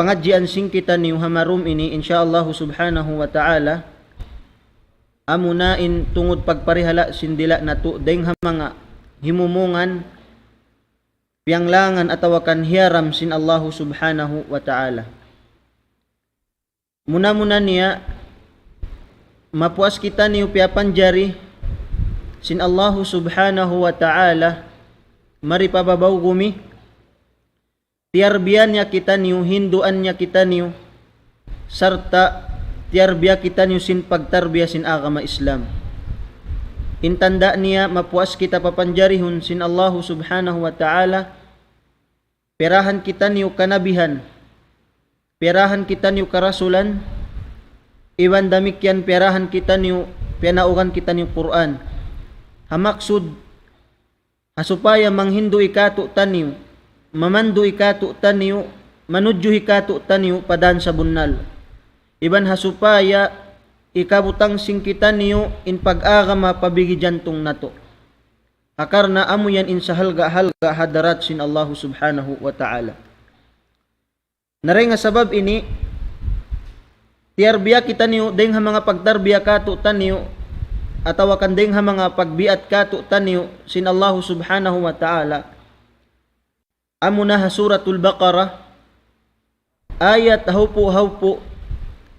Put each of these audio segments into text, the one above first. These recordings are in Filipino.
Pangadjian sing kita ni hamarum ini insyaallah subhanahu wa ta'ala amunain tungod pagparihala sindila nato deng mga himumungan pianglangan atawa kan hiaram sin Allah subhanahu wa ta'ala. Muna niya mapuas kita ni upiapan jari sin Allah subhanahu wa ta'ala mari pababaw gumi tiarbian niya kita niyo, hinduan niya kita niyo, sarta tiarbiya kita niyo sin pagtarbiya sin agama Islam. Intanda niya mapuas kita papanjarihun sin Allah subhanahu wa ta'ala, perahan kita niyo kanabihan, perahan kita niyo karasulan, iwan damikyan perahan kita niyo, pinaugan kita niyo Quran. Hamaksud, hasupaya manghindu ikatu taniyo, mamandu ikatu taniyo, manudyo ikatu taniyo padan sa bunnal. Iban hasupaya ikabutang singkita niyo in pag-agama pabigi jantong nato. Akarna amo yan in sa halga hadarat sin Allah subhanahu wa ta'ala. Naray nga sabab ini, tiarbiya kita niyo, deng ha mga pagtarbiya katu taniyo, atawa kan deng ha mga pagbiat katu taniyo sin Allah subhanahu wa ta'ala. Amo na suratul Baqarah ayat hawpo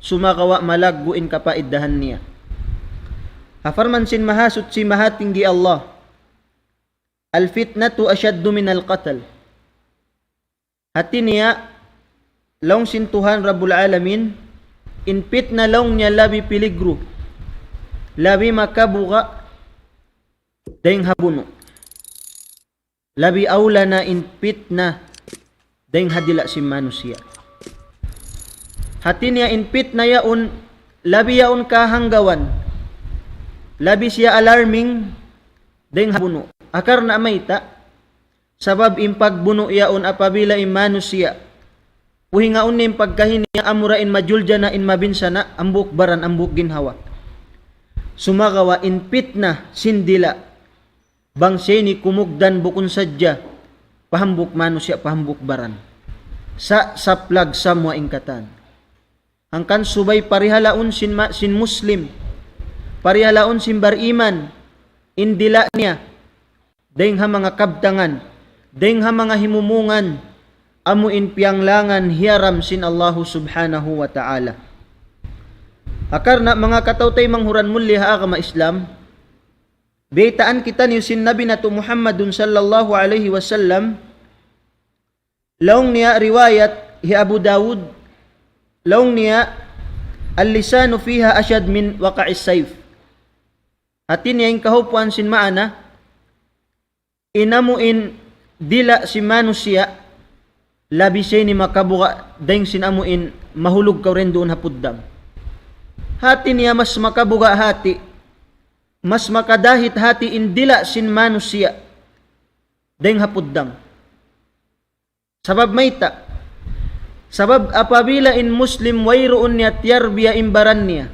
sumakawa malagguin kapaiddahan niya. Hafarman sin mahasut si mahatinggi Allah, al fitnatu ashaddu min al qatl. Hati niya long sin Tuhan Rabbul Alamin in fitna long niya labi piligro, labi makabuga deng habuno, labi aula na in fitna deng hadila si manusia. Hati niya in fitna yaun labi yaun kahanggawan, labi siya alarming deng habuno. Akar na mayta sabab impagbuno yaun apabila in manusia puhingaon nim pagkahin niya amura in majulja na in mabinsana ambuk baran ambuk ginhawa. Sumagawa in fitna sindila bangse ni kumugdan bukun sadya pahambuk manusia pahambuk baran sa saplag samwa ingkatan. Angkan subay parihalaon sin Muslim, parihalaon sin bariman, indila niya deng ha mga kabtangan, deng ha mga himumungan, amuin pianglangan hiaram sin Allah subhanahu wa ta'ala. Akar na mga katawtay manghuran muli ha agama Islam, beitaan kita niyo sin Nabi nato Muhammadun sallallahu alaihi wasallam, laong niya riwayat hi Abu Dawud, laong niya al-lisanu fiha asyad min waqa'is sayf. Hati niya yung kahupuan sin maana, inamuin dila si manusia, labi siya ni makabuka, dahing sinamuin mahulog ka rin doon hapuddam. Hati niya mas makabuga hati, mas makadahit hati indila sin manusia, dahing hapuddam. Sabab mayta, sabab apabila in Muslim wayroon niya tiyarbiya imbaran niya,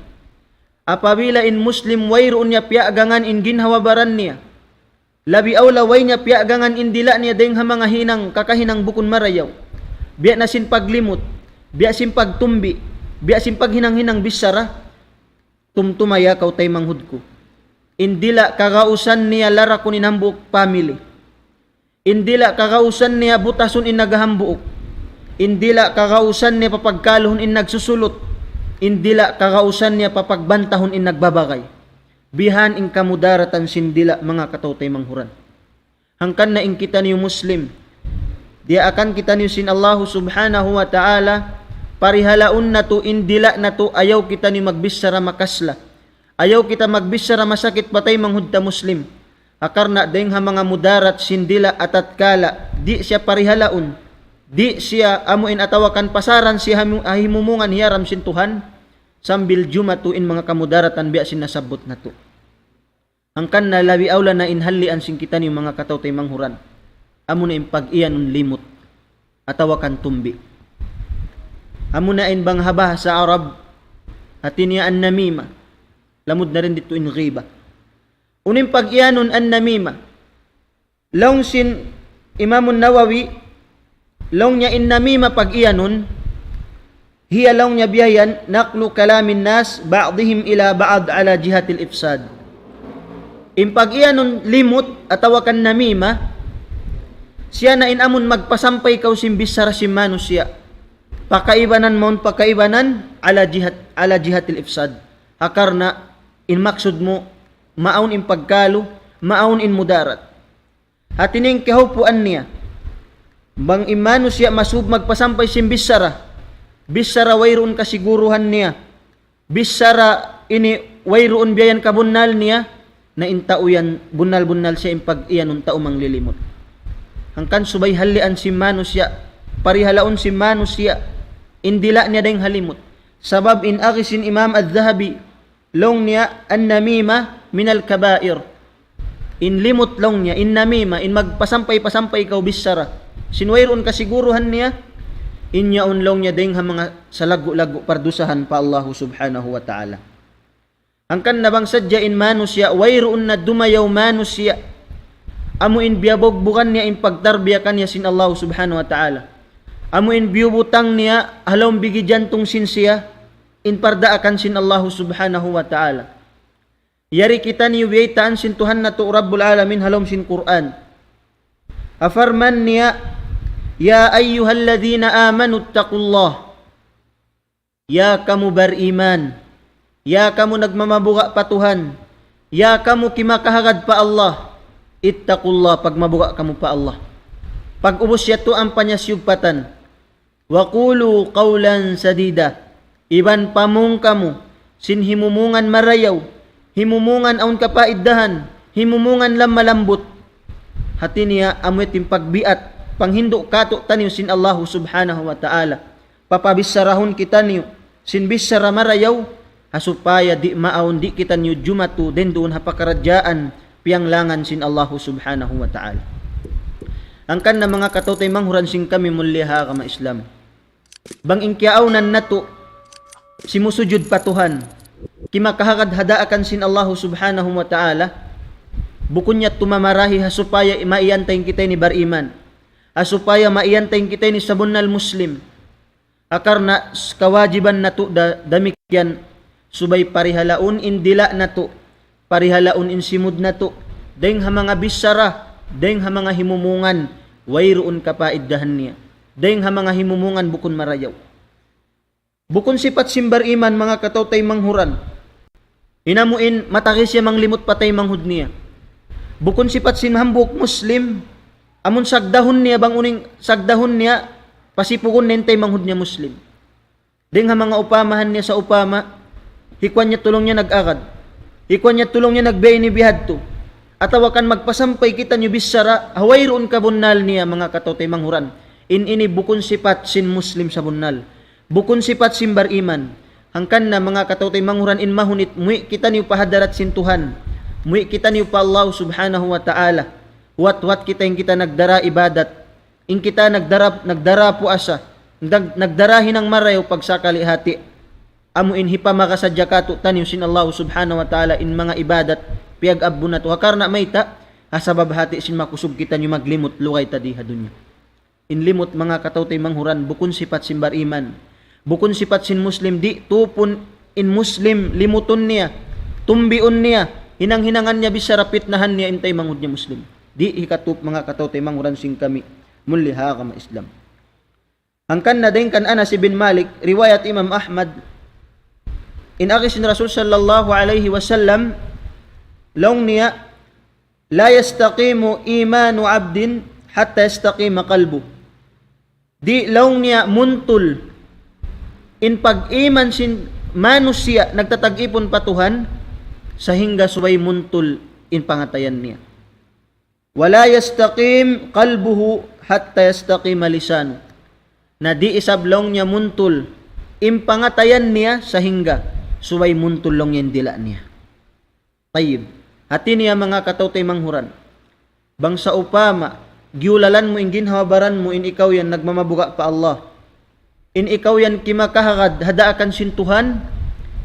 apabila in Muslim wayroon niya piagangan in ginhawabaran niya, labi awla way niya piagangan indila niya deng ha mga hinang kakahinang bukun marayaw, biya na sin paglimot, biya sin pagtumbi, biya sin paghinang-hinang bisara, tumtumaya kaw tay manghud ko. Indila kagausan niya lara kunin hambuk family, indila kagausan niya butason in nagahambuok, indila kagausan niya papagkaluhon in nagsusulot, indila kagausan niya papagbantahon in nagbabagay. Bihan in kamudaratan sindila mga katawtay manghuran. Hangkan na in kita niyo Muslim, dia akan kita niyo sin Allah subhanahu wa ta'ala, parihalaon na to, indila na to, ayaw kita niyo magbisara makasla, ayaw kita magbisara masakit patay manghudta Muslim. Akar na deng ha mga mudarat sindila atatkala, di siya parihalaon, di siya amuin atawakan pasaran siya himumungan hiyaram sin Tuhan, sambil jumatuin mga kamudaratan biya sinasabot na to. Angkan na labi awla na inhalian sing kita niyo mga katawtay manghuran, amo na in pag-iyan un limot, atawakan tumbi. Amo na in banghaba sa Arab, atin niya an namima, lamod na rin dito in ghiba. Unim pag-iyanon an namima, long sin Imamun Nawawi, long niya in namima pag-iyanon, hiya law niya biyayan naqlu kalamin nas ba'dihim ila ba'd ala jihatil ifsad. Impag iyanon limot atawakan namima, siya na inamon magpasampay kaw simbis sa rasimano siya. Pakaibanan maun pakaibanan ala jihatil ifsad. Hakarna in maksud mo maun in pagkalo, maun in mudarat. Hatining kahupuan niya. Bang imano siya masub magpasampay simbis sara. Bisara wayroon kasiguruhan niya. Bisara ini wayroon biyayan kabunnal niya na intauyan bunal-bunal siya impag iyan un tao manglilimot. Hangkan subay halian si mano siya, parihalaon si mano siya, indila niya dayang halimot. Sabab in agisin Imam Al-Zahabi, long niya an namima minal kabair. In limot long niya, in namima, in magpasampay-pasampay ikaw bisara. Sinwayroon kasiguruhan niya, inya unlong niya ding mga sa lagu-lagu pardusahan pa Allah subhanahu wa ta'ala. Angkan nabang sadya in manusya, wayroon na dumayaw manusya, amuin biyabogbukan niya in pagtarbiyakan niya sin Allah subhanahu wa ta'ala. Amuin biyubutang niya, halawang bigidyan sin siya, in pardaakan sin Allah subhanahu wa ta'ala. Yari kita niyo biyaitaan sin Tuhan na to Rabbul Alamin halawang sin Quran. Afarman niya, ya ayyuhalladzina amanu taqullah. Ya kamu beriman, ya kamu nagmamabuga pa Tuhan, ya kamu kimakahagad pa Allah, ittaqullah, pagmabuga kamu pa Allah. Pag ubos yato ang panyasyugpatan, wa qulu qawlan sadida, iban pamong kamu, sin himumungan marayaw, himumungan aun kapaiddahan, himumungan lam malambot. Hati niya amuit yung pagbiat, panghindo kato taniyo sin Allah subhanahu wa ta'ala. Papabisarahon kita niyo, sin bisara marayaw, hasupaya di maawon di kita niyo jumatu, den doon hapakaradyaan, piyanglangan sin Allah subhanahu wa ta'ala. Angkan na mga katotay manghuran sing kami muliha kama Islam. Bang inkyaunan nato, simusujud patuhan, kimakahagad hadaakan sin Allah subhanahu wa ta'ala, bukun niya tumamarahi hasupaya maiyantayin kita ni bariman, asupaya maiyantayin kita ni sabunnal muslim. Akar na kawajiban na to damikyan, subay parihalaun indila na to, parihalaun insimud na to, deng ha mga bisara, deng ha mga himumungan, wayroon kapaiddahan niya, deng ha mga himumungan bukun marayaw. Bukun sipat simbar iman mga katawtay manghuran, inamuin matakis siya manglimot patay manghud niya. Bukun sipat sinhambuk muslim, amun sagdahon niya bang uning sagdahon niya, pasipukon nentay manghud niya muslim. Ding ha mga upamahan niya sa upama, hikwan niya tulong niya nag-agad, hikwan niya tulong niya nagbay ni bihadto, atawakan magpasampay kita niyo bisara, hawayroon ka bunnal niya mga katotay manghuran. Ini bukun sipat sin muslim sa bunnal, bukun sipat sin bariman. Hangkan na mga katotay manghuran in mahunit, muwi kita niyo pahadarat sin Tuhan, muwi kita niyo pa Allah subhanahu wa ta'ala. Wat kita yung kita nagdara ibadat, in kita nagdara puasa, nagdarahin ng marayo pagsakali hati. Amuin hipa makasadya kato taniyo sin Allah subhanahu wa ta'ala in mga ibadat, piyag abbo na to. Hakar na may ta, asabab hati sin makusub kita niyo maglimot lukay tadi hadunya. In limot mga katawtay manghuran, bukun sipat sin bariman, bukun sipat sin muslim, di tupon in muslim, limuton niya, tumbion niya, hinang-hinangan niya bisarapit nahan niya intay manghud niya muslim. Di hikatup mga katawtay manghuran sing kami muliha kama Islam. Angkan na din kan Anas bin Malik, riwayat Imam Ahmad, in agisin Rasul sallallahu alaihi wasallam, long niya, la yastaqimu imanu abdin hatta yastaqima qalbu. Di long niya muntul, in pag-iman sin manusia, nagtatag-ipon patuhan, sa hingga subay muntul in pangatayan niya. Wala yastaqim qalbuhu hatta yastaqima lisanu. Na di isablong niya muntul in pangatayan niya sa hingga subay muntul long yan dila niya. Tayyib. Hati niya mga katawtay manghuran, bang sa upama giulalan mo in ginhawabaran mo in ikaw yan nagmamabuga pa Allah, in ikaw yan kimakahagad hadaakan sin Tuhan,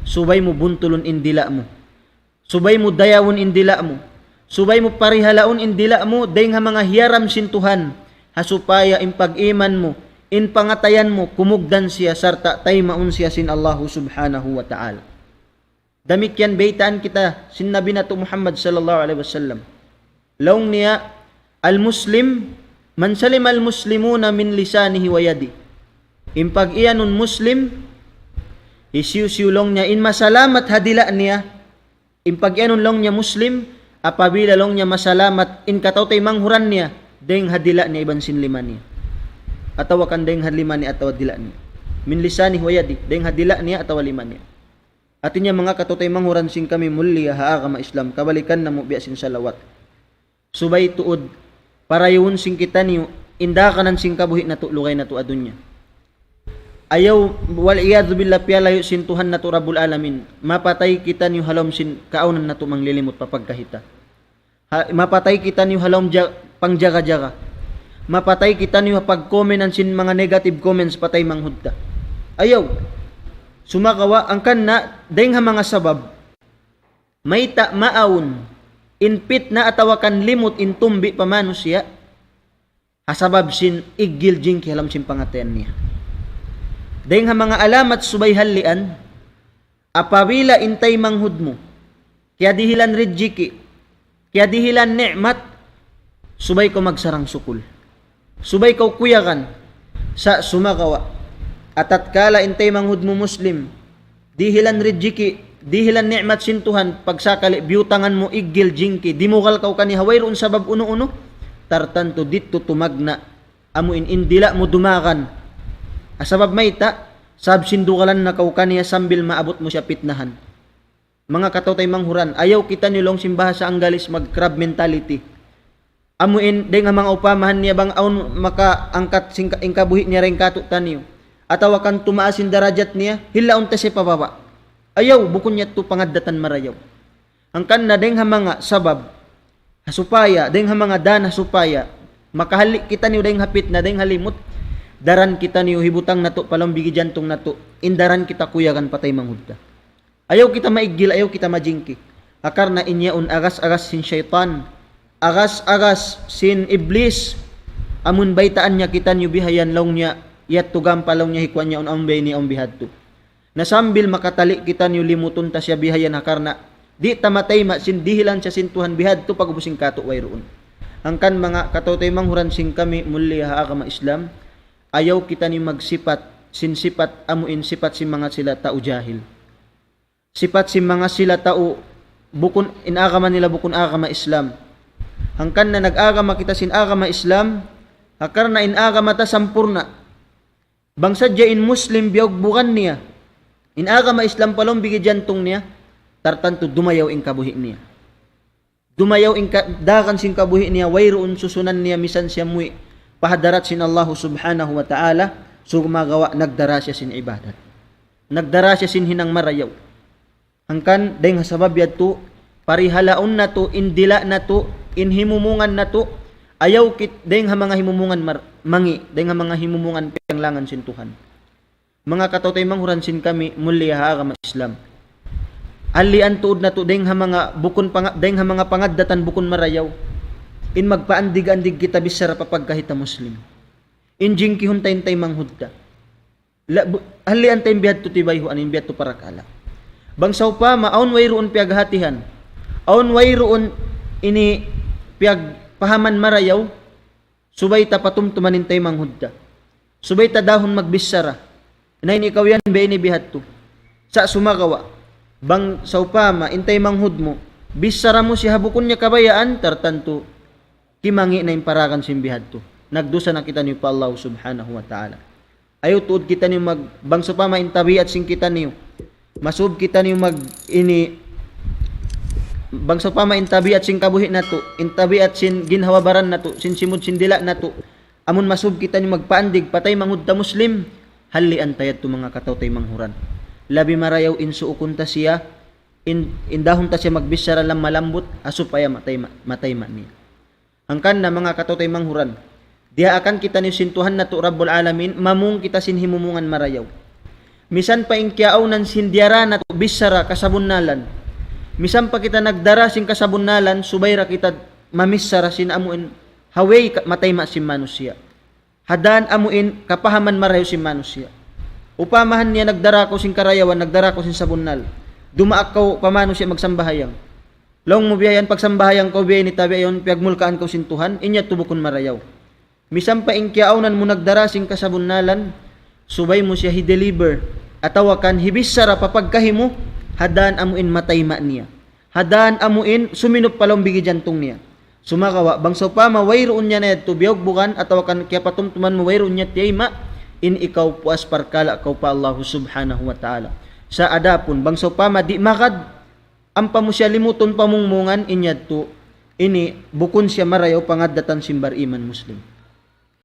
subay mo buntulon in dila mo, subay mo dayawon in dila mo, subay mo parihalaon in dila mo, dayng ha mga hiyaram sin Tuhan, hasupaya in pag-iman mo, in pangatayan mo kumugdan siya sarta tay maun siya sin Allahu subhanahu wa ta'ala. Damikyan baitaan kita sin Nabi nato Muhammad sallallahu alaihi wasallam. Laung niya al-muslim man salim al-muslimuna min lisanihi wa yadi. Impag iya nun muslim isiu-siulong niya in masalamat hadila niya. Impag iya nun long niya muslim apabila long niya masalamat in kataw tay manghuran niya deng hadila niya iban sin lima niya. Atawa kan deng hadlima niya atawa dila niya. Min lisanihi wa yadi deng hadila niya atawa lima niya. Atin niya mga katotay manghuran sing kami mulia haa kama Islam kabalikan na mo biasin salawat. Subay tuod parayun sing kita niyo inda kanan sing kabuhi na to lugay na to adunya. Ayaw wal iyad billah piyalayo sin Tuhan na to Rabbul Alamin. Mapatay kita niyo halom sin kaunan na to manglilimot papagkahita. Mapatay kita niyo halom pangjaga-jaga. Mapatay kita niyo pag-comment sin mga negative comments patay manghudta. Ayaw sumakawa ang kanna dahing mga sabab may maaun inpit na atawakan limot intumbi pamano siya asabab sin igil jing kihalam sin pangaten niya dahing mga alamat subay halian apabila intay manghud mo kaya dihilan rijiki kaya dihilan ni'mat subay ko magsarang sukul subay ko kuyakan sa sumakawa atat kala intay manghud mo muslim dihilan rijiki dihilan ni'mat sin Tuhan pagsakali biutangan mo igil jingki dimukal kaw kani hawayron sabab uno-uno tartanto dito tumagna amuin indila mo dumakan asabab mayta sab sindukalan na kaw kaniya sambil maabot mo siya pitnahan. Mga katotay manghuran ayaw kita nilong simbaha sa anggalis mag crab mentality amuin deng mga upamahan niya bang aun makaangkat sing kabuhi niya ring katutan niyo atawa kan tumaasin darajat niya hilaon ta siya pababa ayaw bukon niya to pangaddatan marayaw ang kanna deng mga sabab hasupaya deng mga dana supaya makahali kita niyo deng hapit na deng halimot daran kita niyo hibutang nato palambigi jantong nato indaran kita kuyagan patay manghudta ayaw kita maigil ayaw kita majingki akar na inyaon agas-agas sin syaitan agas-agas sin iblis amun baitaan niya kita niyo bihayan law niya yat tugam palaw niya hikwan niya umbay ni umbihadto. Nasambil makatali kita niyo limuton ta siya bihayan hakarna di tamatay sin dihilan siya sin Tuhan bihadto pagubusing kato wayroon. Angkan mga katotay manghuran sing kami muli haa kama Islam ayaw kita niyo magsipat sin sipat amuin sipat sin mga sila tao jahil. Sipat sin mga sila tao bukon inagama nila bukon agama Islam. Angkan na nag-agama kita sin agama Islam hakarna inagama ta sampurna bangsa in muslim biyog bukan niya inagama Islam palong bigi jantong niya tartanto dumayaw in kabuhi niya dumayaw in dakan sin kabuhi niya wayroon susunan niya misan siya muy pahadarat sin Allah subhanahu wa ta'ala sumagawa nagdara siya sin ibadat nagdara siya sin hinang marayaw angkan dahil sabab yadto parihalaon na to indila na to inhimumungan na to ayaw kit dahil mga himumungan mangi dahil mga himumungan panglangan sin Tuhan. Mga katotay manghuran sin kami mulia haa Islam. Alian tuod na to dahil mga bukon dahil mga pangaddatan bukon marayaw. In magpaandig-andig kita bisara papagkahita Muslim. In jingkihon tay manghudta. Alian tay biyad to tibayhuan in biyad to parakala. Bangsaw pa maon wayroon piaghatihan. Aon wayroon ini piag pahaman marayaw subay ta patumtuman intay manghudta subay ta dahon magbisara inayin ikaw yan ba inibihadto sa sumagawa bang saupama intay manghud mo bisara mo si habukon niya kabayaan tartanto kimangi na imparakan simbihadto nagdusa na kita niyo pa Allah subhanahu wa ta'ala ayaw tuod kita niyo bang saupama intabiat sing kita niyo masub kita niyo bangsa pa maintabi at sin kabuhi nato intabi at sin ginhawabaran nato sin simud sin dila nato amon masub kita ni magpaandig patay mangudta muslim halian tayad to mga katawtay manghuran labi marayaw insuukon ta siya indahon ta siya magbisara lang malambot aso paya matay man niya angkan na mga katawtay manghuran diha akan kita ni sintuhan nato Rabbul Alamin mamung kita sin himumungan marayaw misan pa inkyaaw nan sindiara nato bisara kasabunnalan misan pa kita nagdara sin kasabunnalan subayra kita mamissara sin amuin haway matay ma sin manusia Hadan amuin kapahaman marayo si manusia. Upamahan niya nagdara ko sing karayawan, nagdara ko sing sabunnal. Dumaak ko pamano siya magsambahayang. Long mo biyayan pagsambahayang ko biyay ni tabi ayon piyagmulkaan ko sintuhan, inya tubukon marayaw. Misam pa inkiaunan mo nagdara sing kasabunnalan, subay mo siya hi-deliver. Atawakan hibisara papagkahimo, hadan amuin matayma niya. Hadan amuin suminop palong bigi jantong niya. Sumakawa bangso pa mawayroon niya na ito biyog bukan atawakan kaya patumtuman mawayroon niya tiyayma in ikaw puas parkala kau pa Allah subhanahu wa ta'ala. Sa adapon bangso pa madi makad ampa mo siya limuton pamungmungan inyad to ini bukon siya marayaw pangadatan simbar iman muslim.